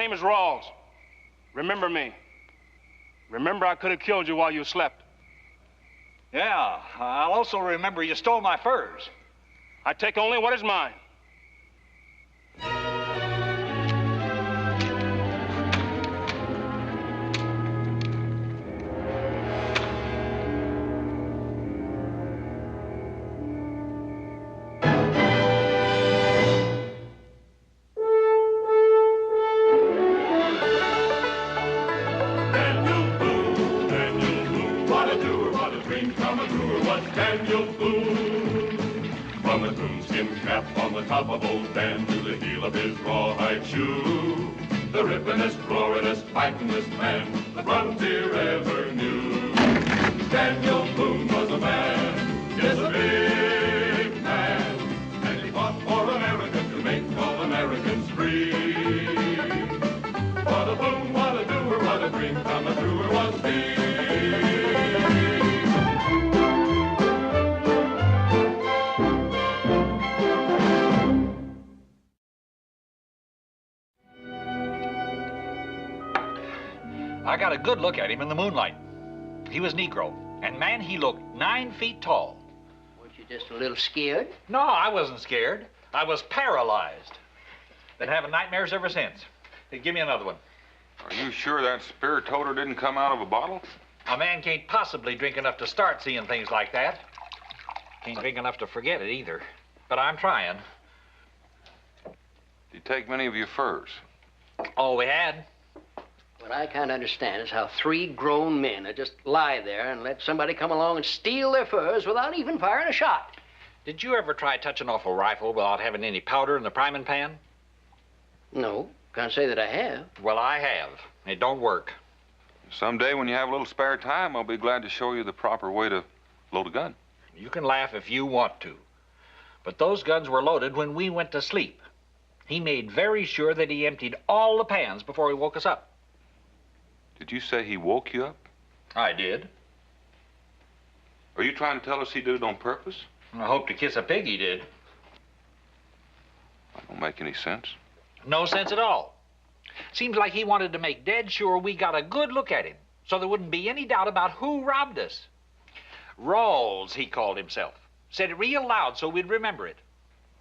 name is Rawls. Remember me. Remember I could have killed you while you slept. Yeah, I'll also remember you stole my furs. I take only what is mine. From the coonskin cap on the top of old Dan to the heel of his rawhide shoe, the rippin'est, roaring'est, fighting'est man the frontier ever knew. Daniel Boone was a man, yes, a big man, and he fought for America to make all Americans free. What a Boone, what a doer, what a dream come a truer was he. I got a good look at him in the moonlight. He was Negro, and man, he looked 9 feet tall. Weren't you just a little scared? No, I wasn't scared. I was paralyzed. Been having nightmares ever since. Hey, give me another one. Are you sure that spirit toter didn't come out of a bottle? A man can't possibly drink enough to start seeing things like that. Can't drink enough to forget it either. But I'm trying. Did you take many of your furs? All we had. What I can't understand is how 3 grown men would just lie there and let somebody come along and steal their furs without even firing a shot. Did you ever try touching off a rifle without having any powder in the priming pan? No, can't say that I have. Well, I have. It don't work. Someday when you have a little spare time, I'll be glad to show you the proper way to load a gun. You can laugh if you want to. But those guns were loaded when we went to sleep. He made very sure that he emptied all the pans before he woke us up. Did you say he woke you up? I did. Are you trying to tell us he did it on purpose? I hope to kiss a pig he did. That don't make any sense. No sense at all. Seems like he wanted to make dead sure we got a good look at him, so there wouldn't be any doubt about who robbed us. Rawls, he called himself. Said it real loud so we'd remember it.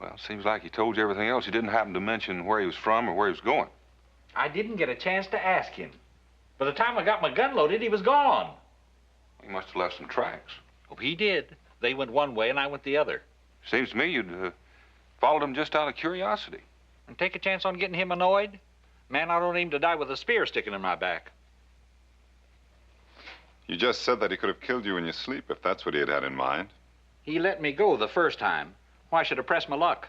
Well, seems like he told you everything else. He didn't happen to mention where he was from or where he was going. I didn't get a chance to ask him. By the time I got my gun loaded, he was gone. He must have left some tracks. Oh, he did. They went one way and I went the other. Seems to me you'd followed him just out of curiosity. And take a chance on getting him annoyed? Man, I don't aim to die with a spear sticking in my back. You just said that he could have killed you in your sleep, if that's what he had in mind. He let me go the first time. Why should I press my luck?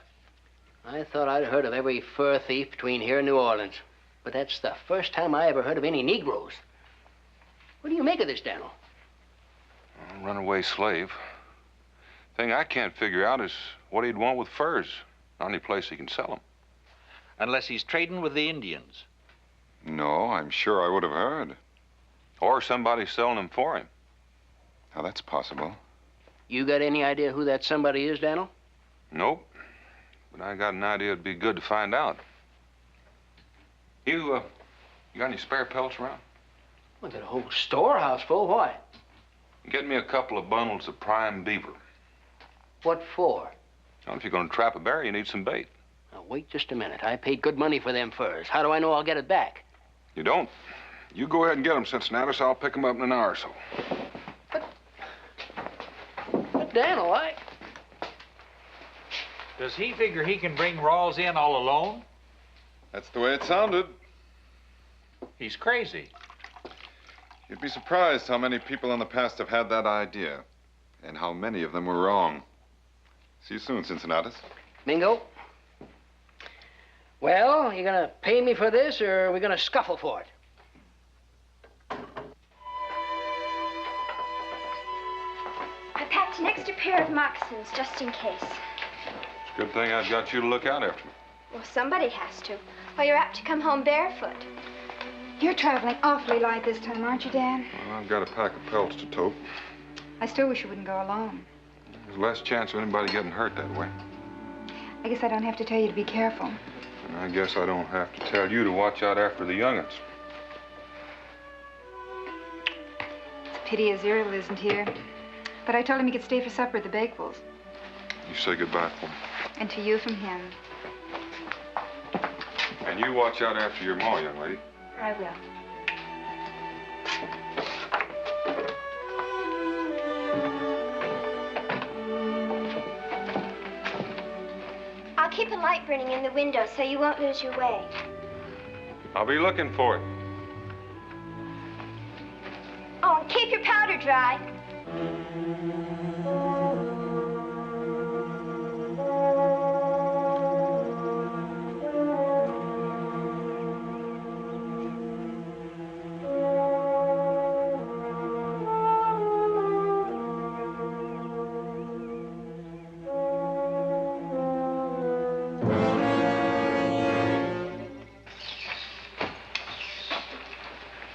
I thought I'd heard of every fur thief between here and New Orleans. But that's the first time I ever heard of any Negroes. What do you make of this, Daniel? A runaway slave. Thing I can't figure out is what he'd want with furs. Not any place he can sell them. Unless he's trading with the Indians. No, I'm sure I would have heard. Or somebody selling them for him. Now, that's possible. You got any idea who that somebody is, Daniel? Nope. But I got an idea it'd be good to find out. You got any spare pelts around? Well, got a whole storehouse full. Why? Get me a couple of bundles of prime beaver. What for? Well, if you're going to trap a bear, you need some bait. Now, wait just a minute. I paid good money for them furs. How do I know I'll get it back? You don't? You go ahead and get them, Cincinnati, so I'll pick them up in an hour or so. But Daniel, Does he figure he can bring Rawls in all alone? That's the way it sounded. He's crazy. You'd be surprised how many people in the past have had that idea, and how many of them were wrong. See you soon, Cincinnatus. Bingo. Well, you gonna pay me for this, or are we gonna scuffle for it? I packed an extra pair of moccasins just in case. It's a good thing I've got you to look out after me. Well, somebody has to, or you're apt to come home barefoot. You're traveling awfully light this time, aren't you, Dan? Well, I've got a pack of pelts to tote. I still wish you wouldn't go alone. There's less chance of anybody getting hurt that way. I guess I don't have to tell you to be careful. I guess I don't have to tell you to watch out after the young'uns. It's a pity Azuriel isn't here. But I told him he could stay for supper at the Bakefuls. You say goodbye for me. And to you from him. And you watch out after your ma, young lady. I will. I'll keep a light burning in the window so you won't lose your way. I'll be looking for it. Oh, and keep your powder dry.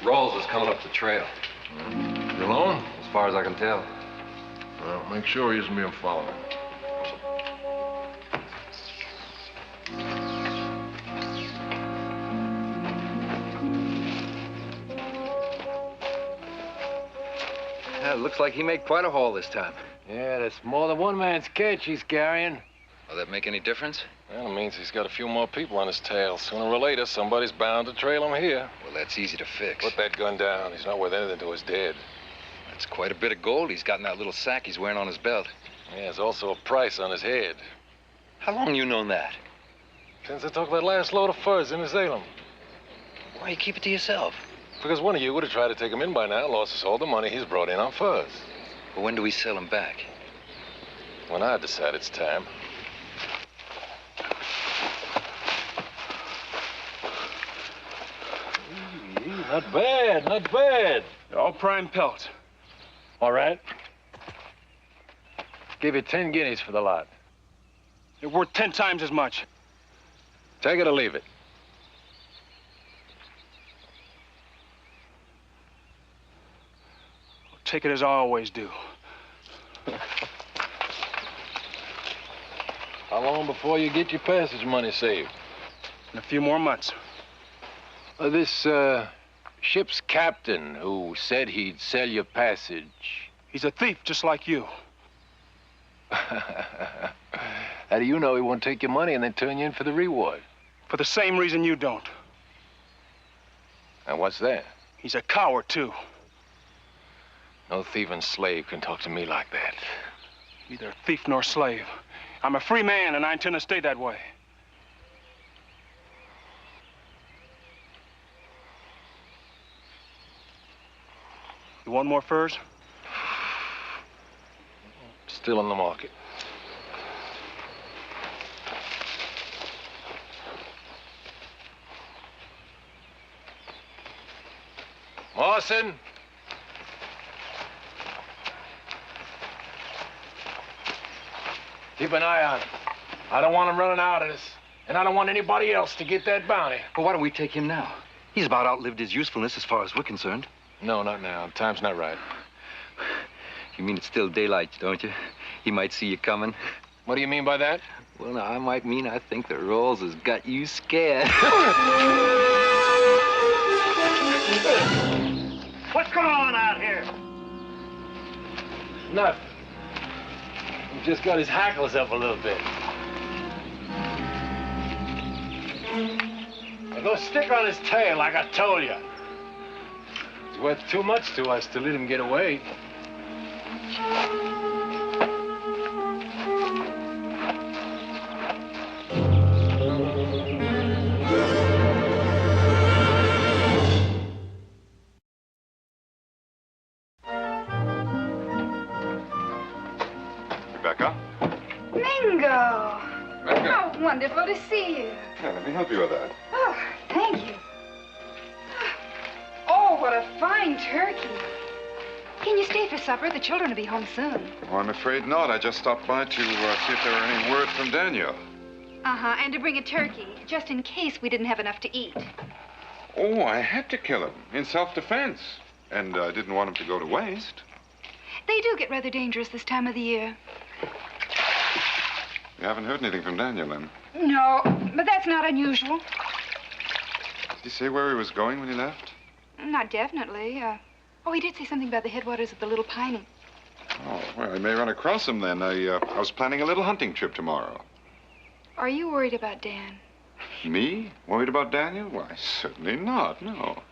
Rawls is coming up the trail. You alone? As far as I can tell. Well, make sure he isn't being followed. Yeah, it looks like he made quite a haul this time. Yeah, that's more than one man's catch he's carrying. Will that make any difference? Well, it means he's got a few more people on his tail. Sooner or later, somebody's bound to trail him here. Well, that's easy to fix. Put that gun down. He's not worth anything to his dead. That's quite a bit of gold he's got in that little sack he's wearing on his belt. Yeah, there's also a price on his head. How long you known that? Since I took that last load of furs into Salem. Why you keep it to yourself? Because one of you would have tried to take him in by now and lost us all the money he's brought in on furs. Well, when do we sell him back? When I decide it's time. Not bad, not bad. They're all prime pelt. All right. Give you 10 guineas for the lot. They're worth 10 times as much. Take it or leave it. I'll take it as I always do. How long before you get your passage money saved? In a few more months. This ship's captain who said he'd sell you passage. He's a thief just like you. How do you know he won't take your money and then turn you in for the reward? For the same reason you don't. And what's that? He's a coward, too. No thieving slave can talk to me like that. Neither thief nor slave. I'm a free man, and I intend to stay that way. You want more furs? Still on the market. Morrison! Keep an eye on him. I don't want him running out of this. And I don't want anybody else to get that bounty. Well, why don't we take him now? He's about outlived his usefulness as far as we're concerned. No, not now. Time's not right. You mean it's still daylight, don't you? He might see you coming. What do you mean by that? Well, now, I might mean I think that Rawls has got you scared. What's going on out here? Nothing. He just got his hackles up a little bit. Now go stick on his tail like I told you. It's worth too much to us to let him get away. Rebecca? Mingo! Rebecca? How wonderful to see you. Yeah, let me help you with that. Oh, thank you. Oh, what a fine turkey. Can you stay for supper? The children will be home soon. Oh, I'm afraid not. I just stopped by to see if there were any word from Daniel. Uh-huh, and to bring a turkey, just in case we didn't have enough to eat. Oh, I had to kill him in self-defense. And I didn't want him to go to waste. They do get rather dangerous this time of the year. You haven't heard anything from Daniel, then? No, but that's not unusual. Did he say where he was going when he left? Not definitely. Oh, he did say something about the headwaters of the Little Piney. Oh, well, I may run across him then. I was planning a little hunting trip tomorrow. Are you worried about Dan? Me? Worried about Daniel? Why, certainly not, no.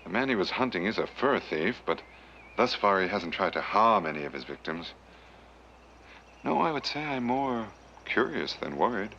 The man he was hunting is a fur thief, but thus far he hasn't tried to harm any of his victims. No, I would say I'm more curious than worried.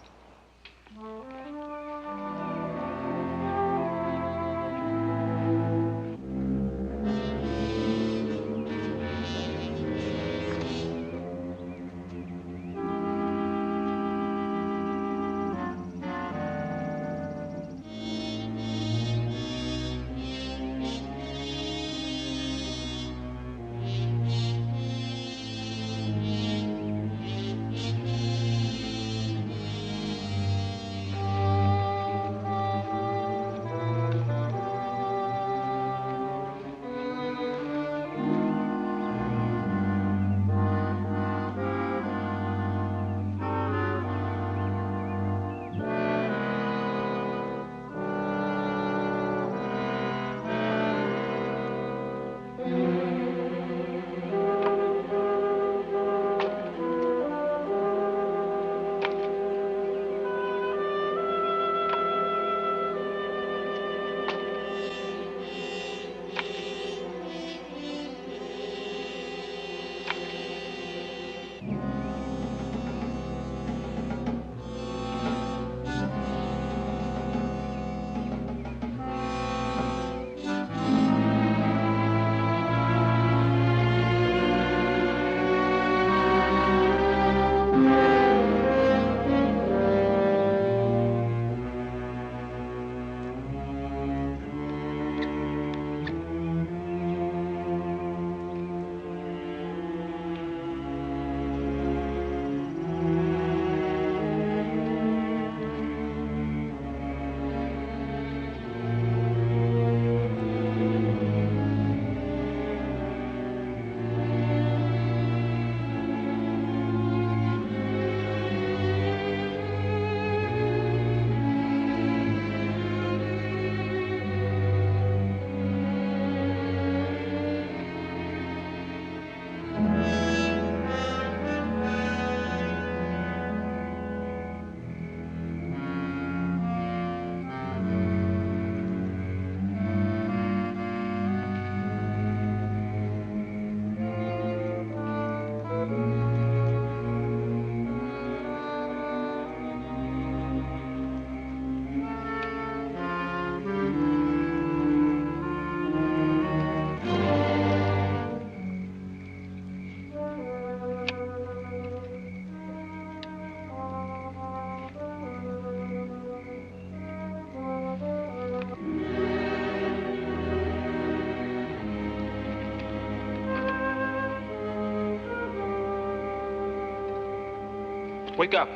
Wake up.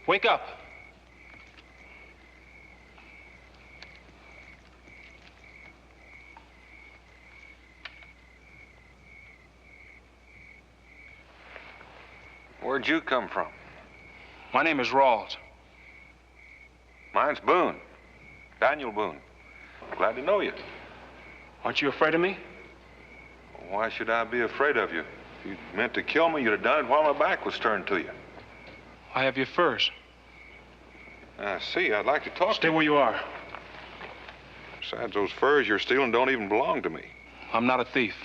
Wake up. Where'd you come from? My name is Rawls. Mine's Boone. Daniel Boone. Glad to know you. Aren't you afraid of me? Why should I be afraid of you? If you meant to kill me, you'd have done it while my back was turned to you. I have your furs. I see. I'd like to talk Stay to you. where you are. Besides, those furs you're stealing don't even belong to me. I'm not a thief.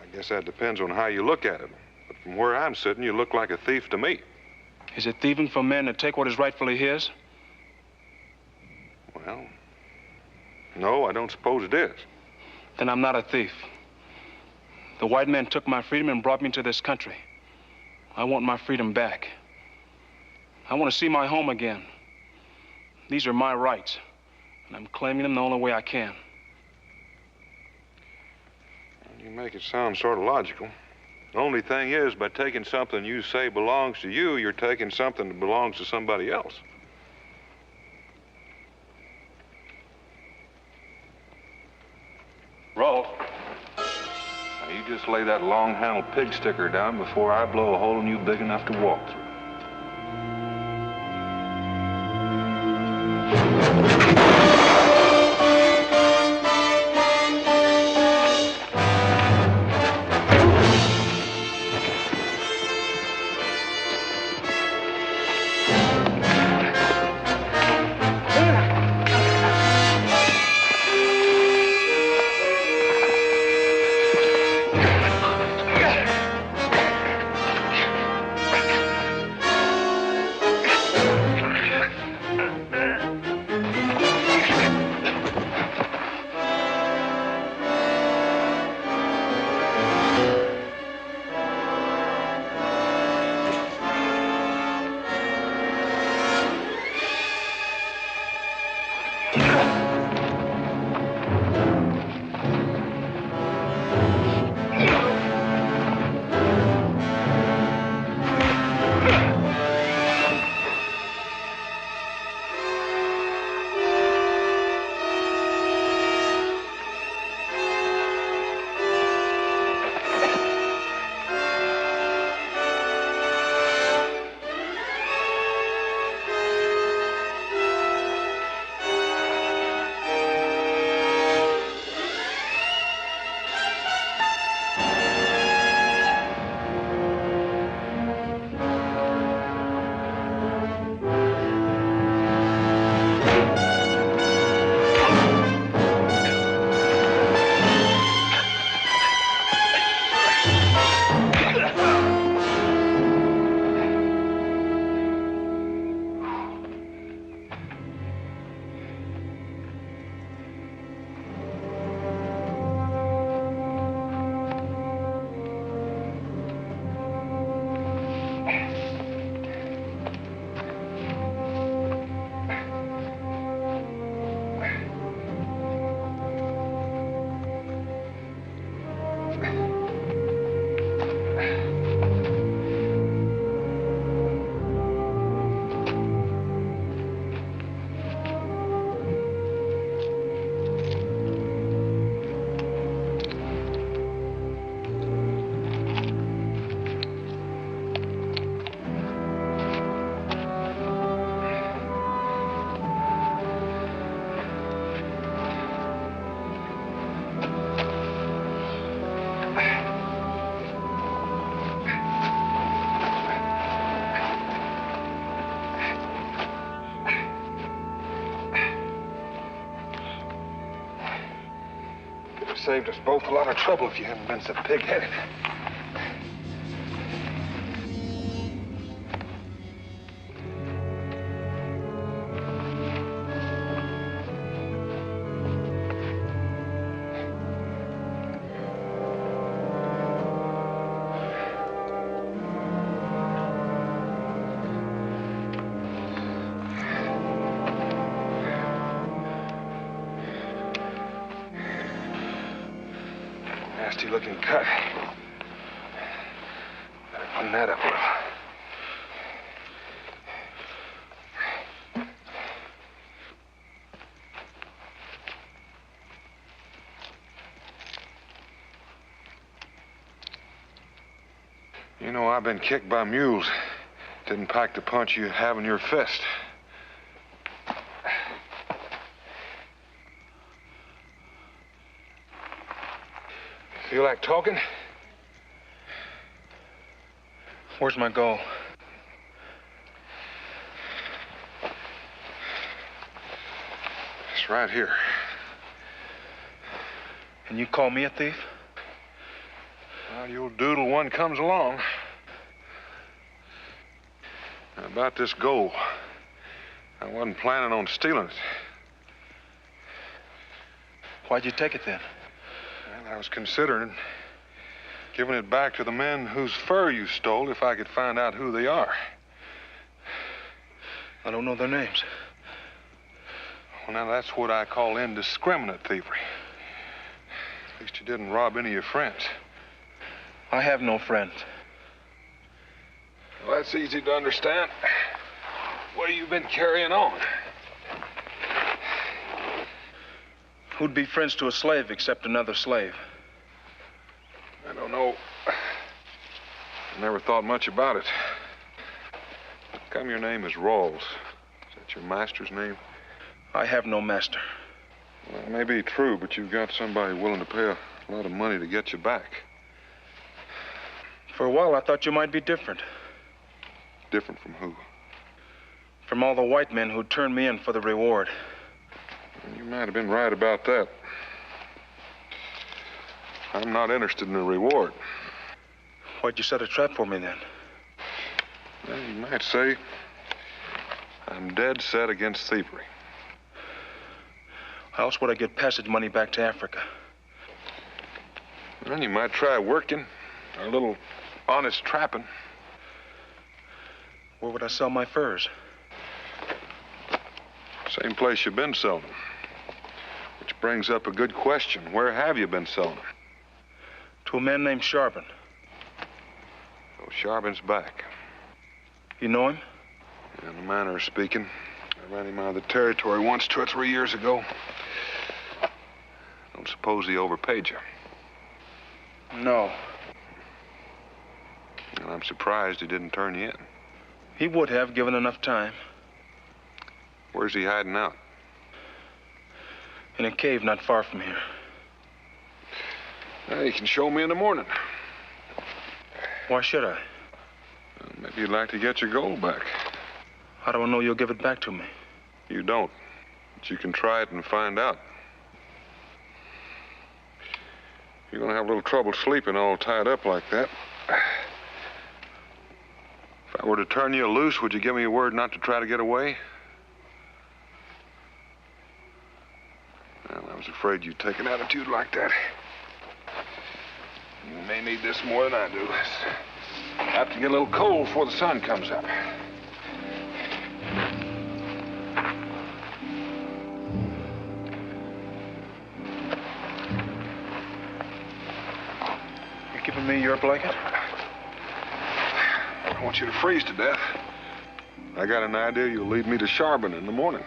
I guess that depends on how you look at it. But from where I'm sitting, you look like a thief to me. Is it thieving for men to take what is rightfully his? Well, no, I don't suppose it is. Then I'm not a thief. The white men took my freedom and brought me to this country. I want my freedom back. I want to see my home again. These are my rights, and I'm claiming them the only way I can. You make it sound sort of logical. The only thing is, by taking something you say belongs to you, you're taking something that belongs to somebody else. Roll. Now, you just lay that long-handled pig sticker down before I blow a hole in you big enough to walk through. saved us both a lot of trouble if you hadn't been so pig-headed. Nasty-looking cut. Better clean that up a little. You know, I've been kicked by mules. Didn't pack the punch you have in your fist. Feel like talking? Where's my goal? It's right here. And you call me a thief? Well, you'll doodle one comes along. Now, about this gold, I wasn't planning on stealing it. Why'd you take it then? Well, I was considering giving it back to the men whose fur you stole if I could find out who they are. I don't know their names. Well, now, that's what I call indiscriminate thievery. At least you didn't rob any of your friends. I have no friends. Well, that's easy to understand. What have you been carrying on? Who'd be friends to a slave except another slave? I don't know. I never thought much about it. How come your name is Rawls? Is that your master's name? I have no master. Well, it may be true, but you've got somebody willing to pay a lot of money to get you back. For a while, I thought you might be different. Different from who? From all the white men who turned me in for the reward. You might have been right about that. I'm not interested in the reward. Why'd you set a trap for me then? Well, you might say I'm dead set against thievery. How else would I get passage money back to Africa? Well, you might try working, or a little honest trapping. Where would I sell my furs? Same place you've been selling them. Which brings up a good question. Where have you been selling them? To a man named Charbon. So Charbon's back. You know him? In a manner of speaking. I ran him out of the territory once 2 or 3 years ago. Don't suppose he overpaid you? No. And I'm surprised he didn't turn you in. He would have, given enough time. Where's he hiding out? In a cave not far from here. Well, you can show me in the morning. Why should I? Well, maybe you'd like to get your gold back. How do I know you'll give it back to me? You don't. But you can try it and find out. You're gonna have a little trouble sleeping all tied up like that. If I were to turn you loose, would you give me a word not to try to get away? Well, I was afraid you'd take an attitude like that. You may need this more than I do. It's apt to get a little cold before the sun comes up. You giving me your blanket? I don't want you to freeze to death. I got an idea you'll lead me to Charbon in the morning.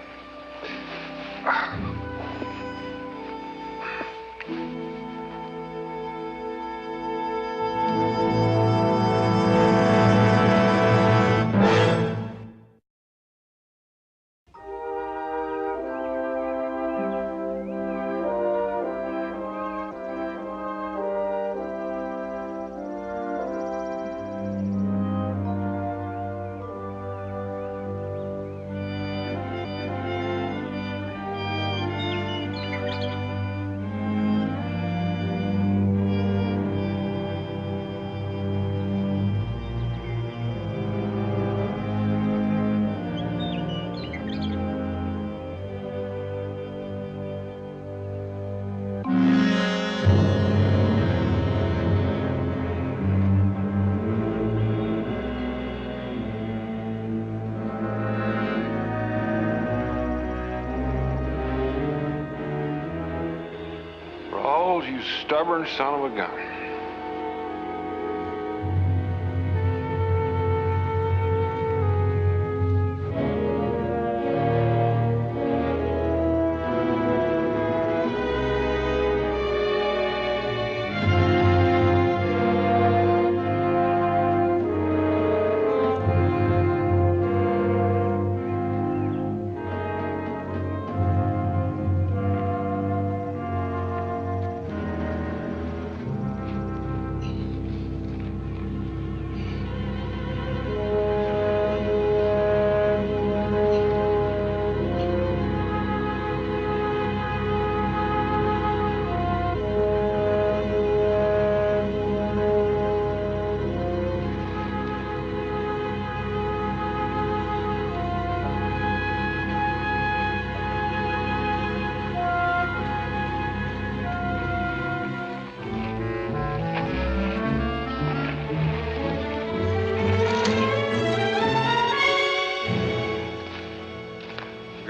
Rawls, you stubborn son of a gun.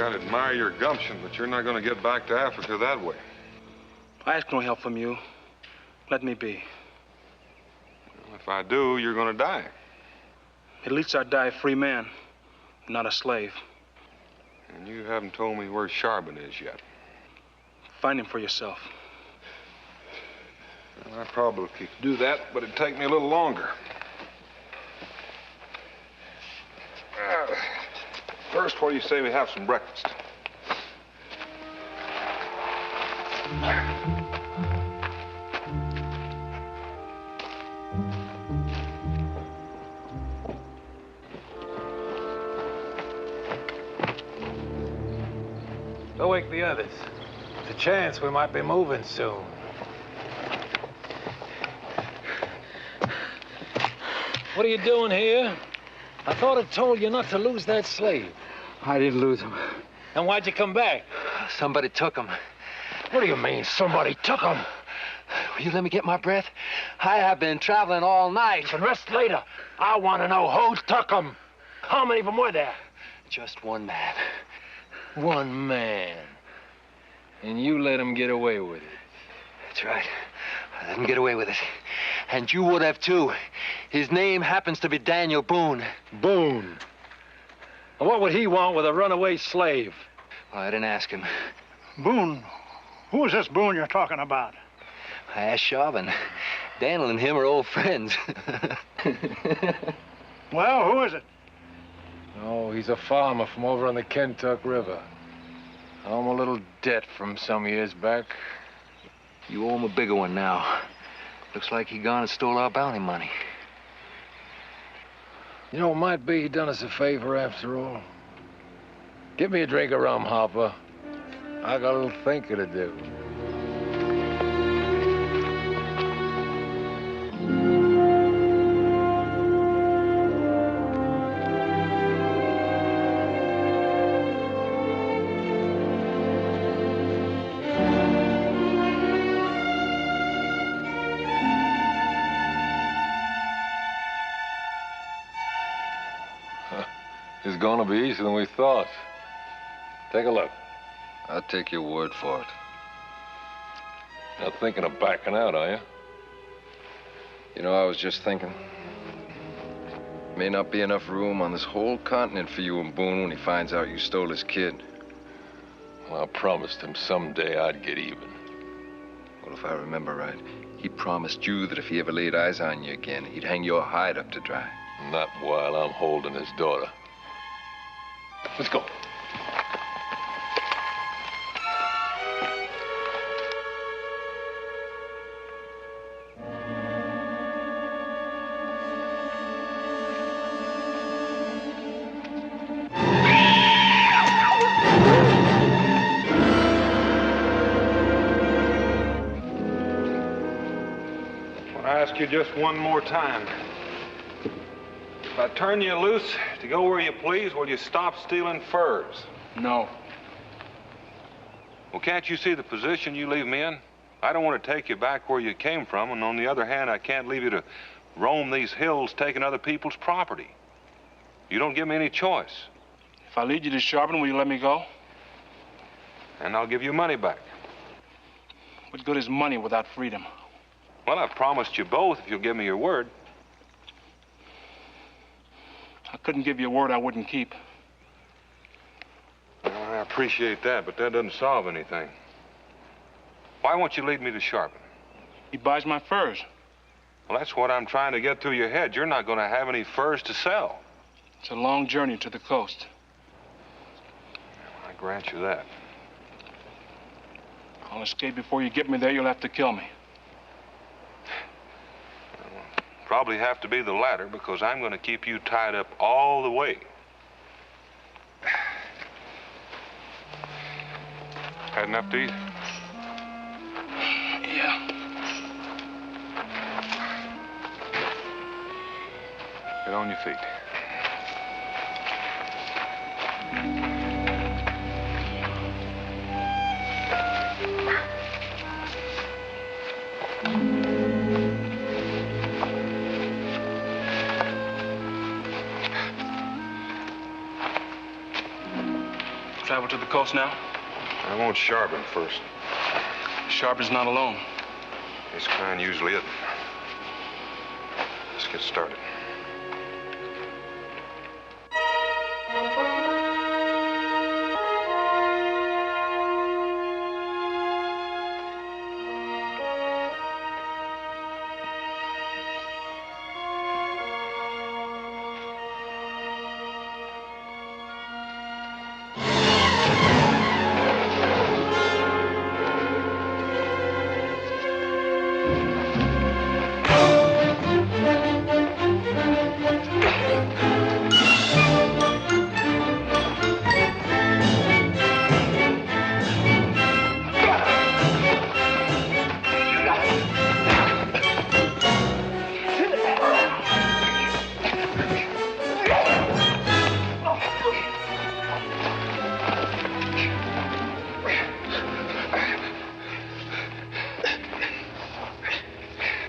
Admire your gumption, but you're not going to get back to Africa that way. I ask no help from you. Let me be. Well, if I do, you're going to die. At least I die a free man, not a slave. And you haven't told me where Charbon is yet. Find him for yourself. Well, I probably could do that, but it'd take me a little longer. First, what do you say we have some breakfast? Go wake the others. There's a chance we might be moving soon. What are you doing here? I thought I told you not to lose that slave. I didn't lose him. And why'd you come back? Somebody took him. What do you mean, somebody took him? Will you let me get my breath? I have been traveling all night. And rest later. I want to know who took him. How many of them were there? Just one man. One man. And you let him get away with it. That's right. I let him get away with it. And you would have, too. His name happens to be Daniel Boone. Boone. And what would he want with a runaway slave? Well, I didn't ask him. Boone? Who is this Boone you're talking about? I asked Charbon. Daniel and him are old friends. Well, who is it? Oh, he's a farmer from over on the Kentuck River. I owe him a little debt from some years back. You owe him a bigger one now. Looks like he gone and stole our bounty money. You know, it might be he done us a favor after all. Give me a drink of rum, Hopper. I got a little thinking to do. It's gonna be easier than we thought. Take a look. I'll take your word for it. Not thinking of backing out, are you? You know, I was just thinking. May not be enough room on this whole continent for you and Boone when he finds out you stole his kid. Well, I promised him someday I'd get even. Well, if I remember right, he promised you that if he ever laid eyes on you again, he'd hang your hide up to dry. Not while I'm holding his daughter. Let's go. I ask you just one more time. If I turn you loose to go where you please, will you stop stealing furs? No. Well, can't you see the position you leave me in? I don't want to take you back where you came from, and on the other hand, I can't leave you to roam these hills taking other people's property. You don't give me any choice. If I lead you to Charbon, will you let me go? And I'll give you money back. What good is money without freedom? Well, I've promised you both if you'll give me your word. I couldn't give you a word I wouldn't keep. Well, I appreciate that, but that doesn't solve anything. Why won't you lead me to Sharpen? He buys my furs. Well, that's what I'm trying to get through your head. You're not going to have any furs to sell. It's a long journey to the coast. I grant you that. I'll escape before you get me there. You'll have to kill me. Probably have to be the latter, because I'm going to keep you tied up all the way. Had enough to eat? Yeah. Get on your feet. Travel to the coast now? I want Sharpen first. Sharpen's not alone. His kind usually isn't. Let's get started.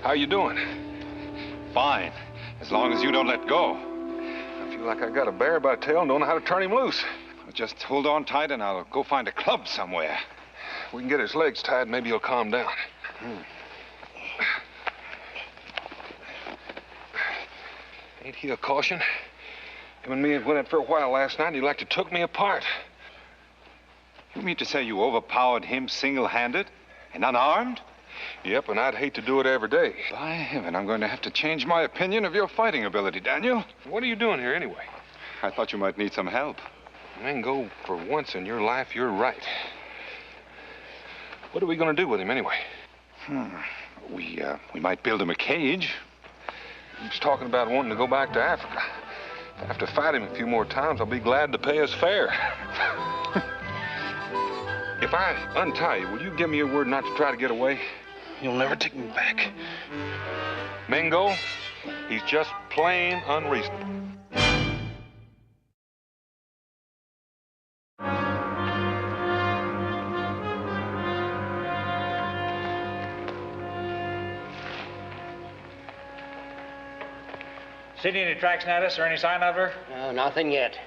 How you doing? Fine, as long as you don't let go. I feel like I got a bear by the tail and don't know how to turn him loose. Just hold on tight and I'll go find a club somewhere. If we can get his legs tied, maybe he'll calm down. Ain't he a caution? Him and me went out for a while last night and he like to took me apart. You mean to say you overpowered him single-handed and unarmed? Yep, and I'd hate to do it every day. By heaven, I'm going to have to change my opinion of your fighting ability, Daniel. What are you doing here anyway? I thought you might need some help. Mingo, for once in your life, you're right. What are we going to do with him anyway? We might build him a cage. He was talking about wanting to go back to Africa. If I have to fight him a few more times, I'll be glad to pay his fare. If I untie you, will you give me your word not to try to get away? You'll never take me back. Mingo, he's just plain unreasonable. Seen any tracks, Natus, or any sign of her? No, nothing yet.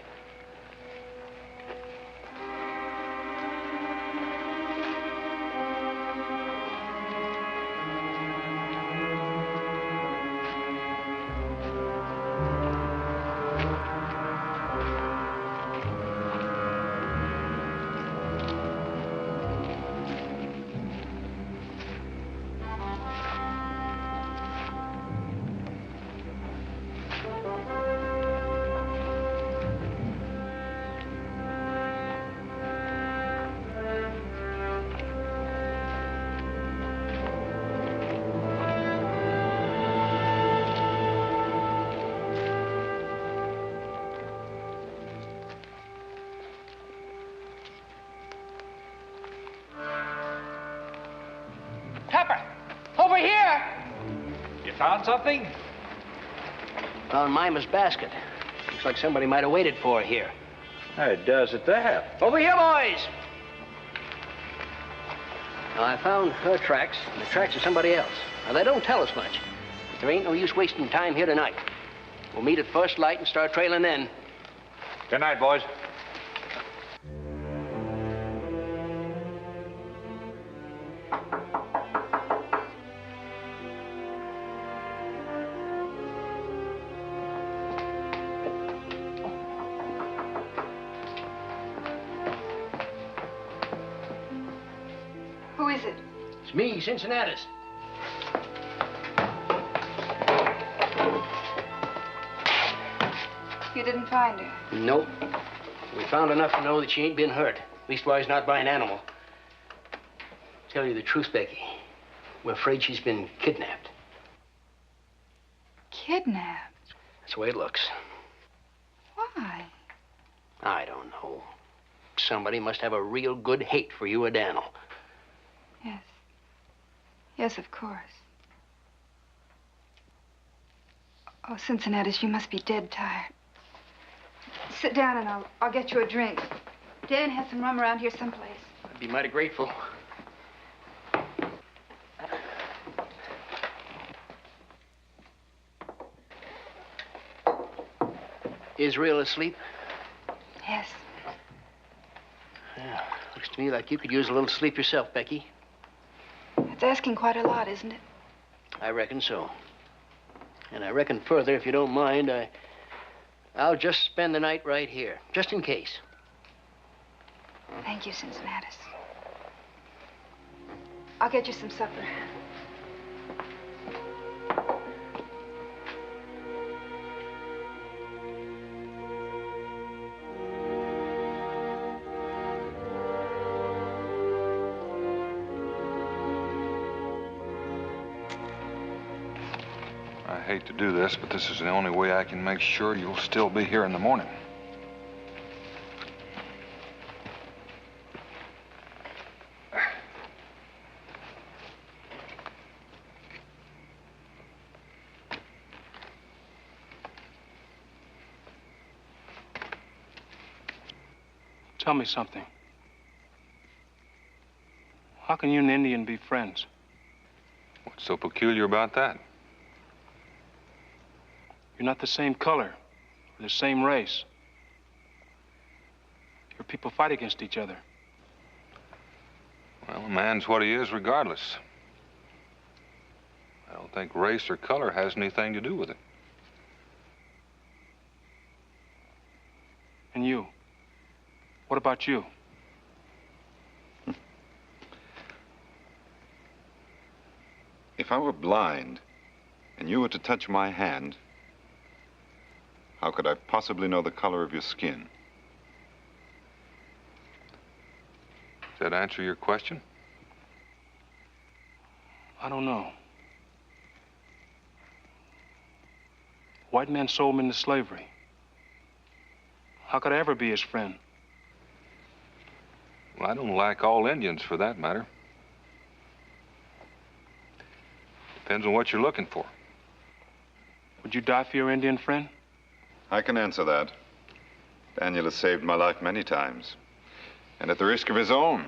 Over here! You found something? Found Mima's basket. Looks like somebody might have waited for her here. It does at that. Over here, boys! Now, I found her tracks and the tracks of somebody else. Now, they don't tell us much. But there ain't no use wasting time here tonight. We'll meet at first light and start trailing then. Good night, boys. It's me, Cincinnatus. You didn't find her? Nope. We found enough to know that she ain't been hurt. Leastwise, not by an animal. Tell you the truth, Becky. We're afraid she's been kidnapped. Kidnapped? That's the way it looks. Why? I don't know. Somebody must have a real good hate for you or Daniel. Yes. Yes, of course. Oh, Cincinnatus, you must be dead tired. Sit down and I'll get you a drink. Dan has some rum around here someplace. I'd be mighty grateful. Israel asleep? Yes. Yeah, looks to me like you could use a little sleep yourself, Becky. That's asking quite a lot, isn't it? I reckon so. And I reckon further, if you don't mind, I'll just spend the night right here, just in case. Thank you, Cincinnatus. I'll get you some supper. I hate to do this, but this is the only way I can make sure you'll still be here in the morning. Tell me something. How can you and an Indian be friends? What's so peculiar about that? You're not the same color, or the same race. Your people fight against each other. Well, a man's what he is regardless. I don't think race or color has anything to do with it. And you? What about you? If I were blind and you were to touch my hand, how could I possibly know the color of your skin? Does that answer your question? I don't know. White man sold me into slavery. How could I ever be his friend? Well, I don't like all Indians, for that matter. Depends on what you're looking for. Would you die for your Indian friend? I can answer that. Daniel has saved my life many times, and at the risk of his own.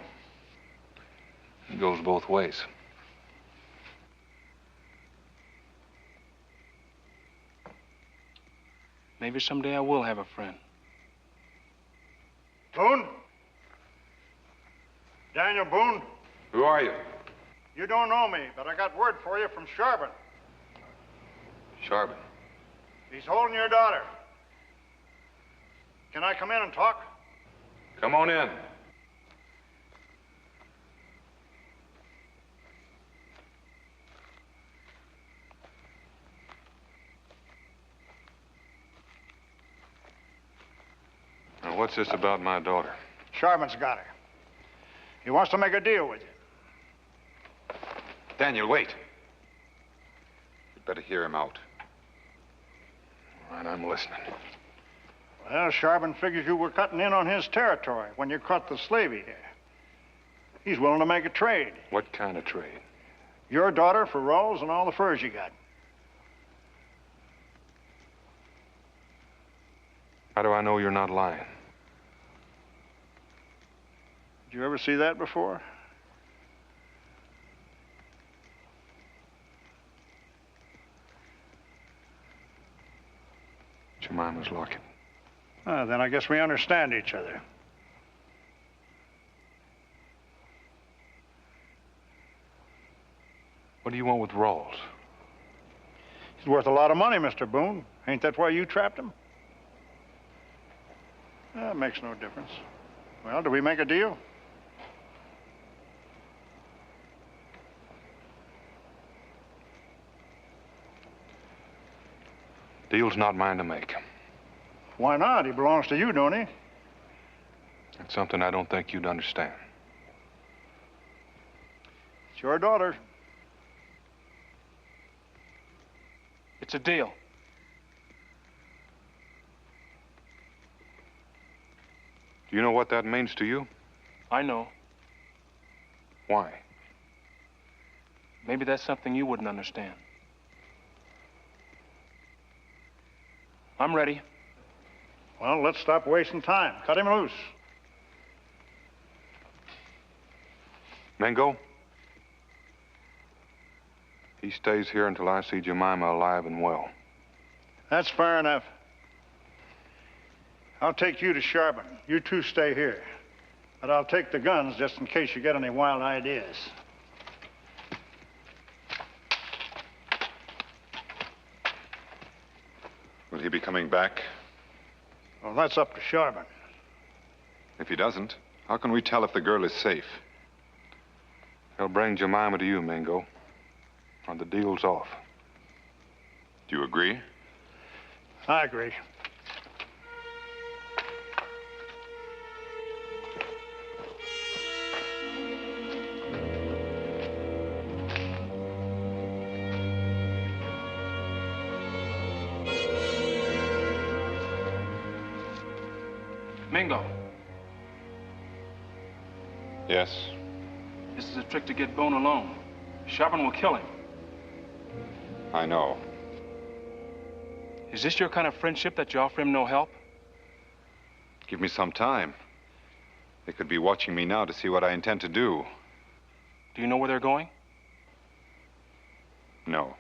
It goes both ways. Maybe someday I will have a friend. Boone? Daniel Boone? Who are you? You don't know me, but I got word for you from Charbon. Charbon. He's holding your daughter. Can I come in and talk? Come on in. Now, what's this about my daughter? Charbon's got her. He wants to make a deal with you. Daniel, wait. You'd better hear him out. All right, I'm listening. Well, Charbon figures you were cutting in on his territory when you caught the slavey here. He's willing to make a trade. What kind of trade? Your daughter for Rawls and all the furs you got. How do I know you're not lying? Did you ever see that before? Jemima's locket. Then I guess we understand each other. What do you want with Rawls? He's worth a lot of money, Mr. Boone. Ain't that why you trapped him? That makes no difference. Well, do we make a deal? Deal's not mine to make. Why not? He belongs to you, don't he? It's something I don't think you'd understand. It's your daughter. It's a deal. Do you know what that means to you? I know. Why? Maybe that's something you wouldn't understand. I'm ready. Well, let's stop wasting time. Cut him loose. Mingo? He stays here until I see Jemima alive and well. That's fair enough. I'll take you to Charbon. You two stay here. But I'll take the guns just in case you get any wild ideas. Will he be coming back? Well, that's up to Charbon. If he doesn't, how can we tell if the girl is safe? He'll bring Jemima to you, Mingo. Or the deal's off. Do you agree? I agree. Mingo, Yes. this is a trick to get Boone alone. Charbon will kill him. I know. Is this your kind of friendship that you offer him no help? Give me some time. They could be watching me now to see what I intend to do. Do you know where they're going? No.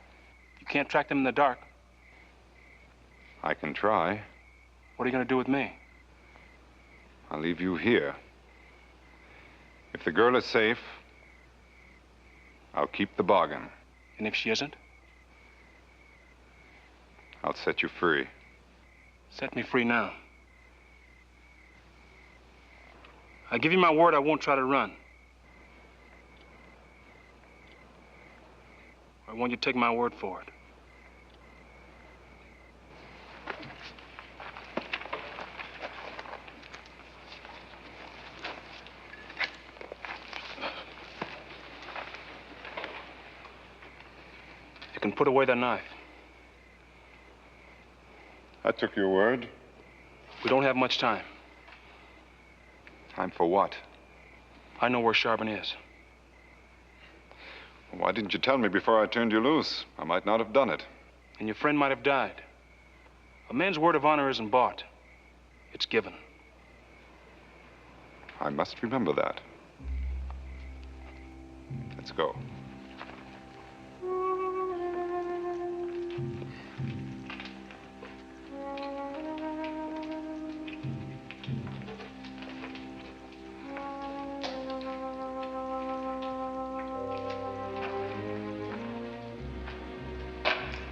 You can't track them in the dark. I can try. What are you going to do with me? I'll leave you here. If the girl is safe, I'll keep the bargain. And if she isn't? I'll set you free. Set me free now. I give you my word I won't try to run. I want you to take my word for it. You can put away the knife. I took your word. We don't have much time. Time for what? I know where Charbon is. Why didn't you tell me before I turned you loose? I might not have done it. And your friend might have died. A man's word of honor isn't bought. It's given. I must remember that. Let's go.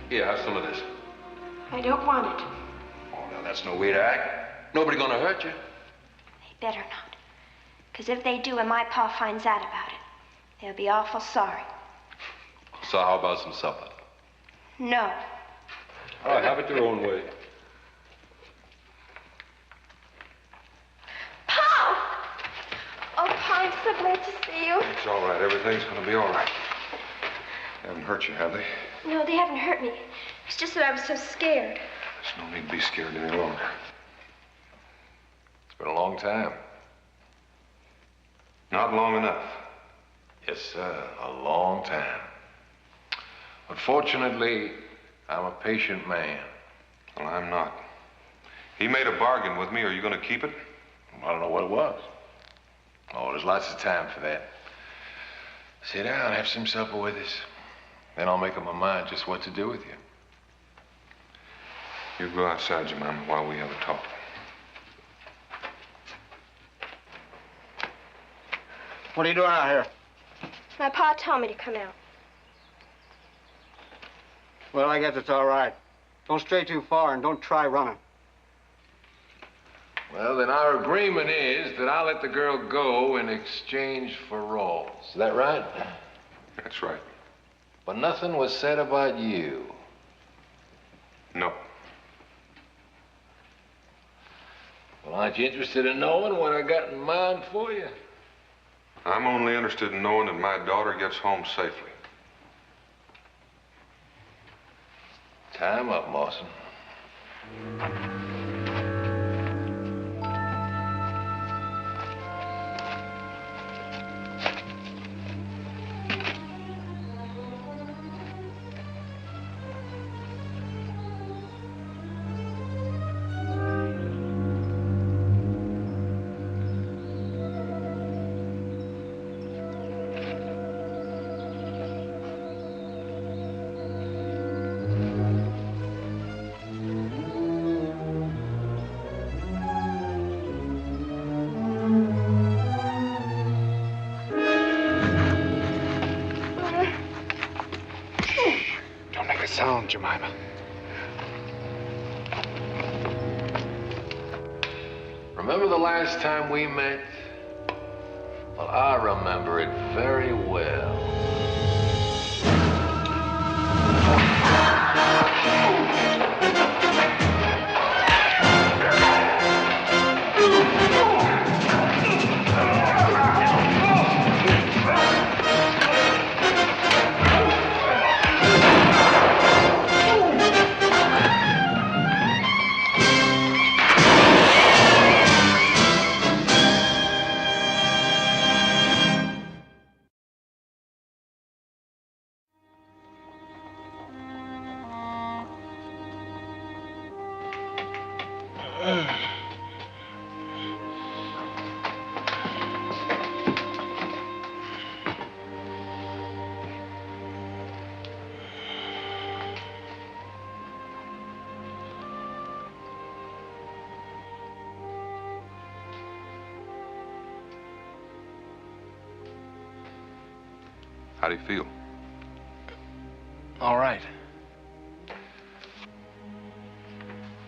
Here, have some of this. I don't want it. Oh, now that's no way to act. Nobody gonna hurt you. They better not. Because if they do and my pa finds out about it, they'll be awful sorry. So how about some supper? No. All right, have it your own way. Pa! Oh, Pa, I'm so glad to see you. It's all right. Everything's gonna be all right. They haven't hurt you, have they? No, they haven't hurt me. It's just that I was so scared. There's no need to be scared any longer. It's been a long time. Not long enough. Yes, sir, a long time. Unfortunately, I'm a patient man. Well, I'm not. He made a bargain with me. Are you gonna keep it? I don't know what it was. Oh, there's lots of time for that. Sit down, have some supper with us. Then I'll make up my mind just what to do with you. You go outside, Jemima, while we have a talk. What are you doing out here? My pa told me to come out. Well, I guess it's all right. Don't stray too far and don't try running. Well, then our agreement is that I'll let the girl go in exchange for Rawls. Is that right? That's right. But nothing was said about you. No. Aren't you interested in knowing what I got in mind for you? I'm only interested in knowing that my daughter gets home safely. Time up, Mawson. Sound, Jemima. Remember the last time we met? Well, I remember it very well. How do you feel? All right.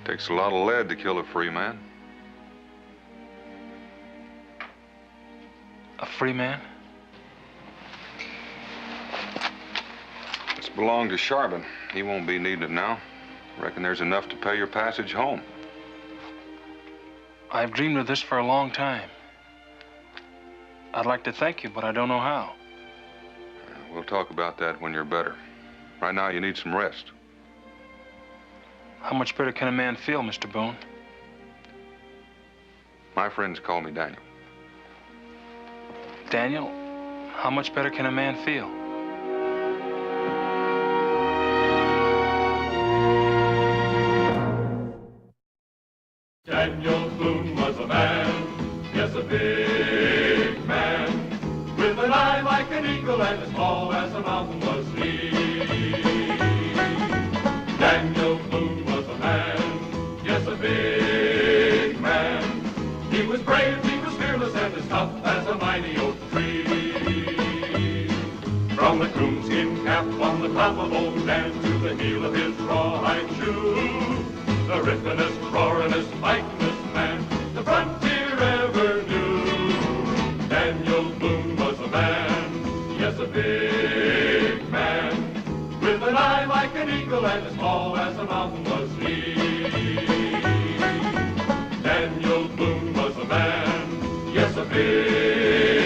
Takes a lot of lead to kill a free man. A free man? This belonged to Charbon. He won't be needing it now. Reckon there's enough to pay your passage home. I've dreamed of this for a long time. I'd like to thank you, but I don't know how. We'll talk about that when you're better. Right now, you need some rest. How much better can a man feel, Mr. Boone? My friends call me Daniel. Daniel, how much better can a man feel? Daniel Boone was a man, yes, a big man, with an eye like an eagle and as tall as a mountain was he. Daniel Boone was a man, yes, a big man. He was brave, he was fearless, and as tough as a mighty oak tree. From the coonskin cap on the top of old Dan to the heel of his rawhide shoe, the ripplingest, roaringest, fightingest man the frontier ever knew. Daniel Boone was a man, yes, a big man, with an eye like an eagle and as tall as a mountain was he. Daniel Boone was a man, yes, a big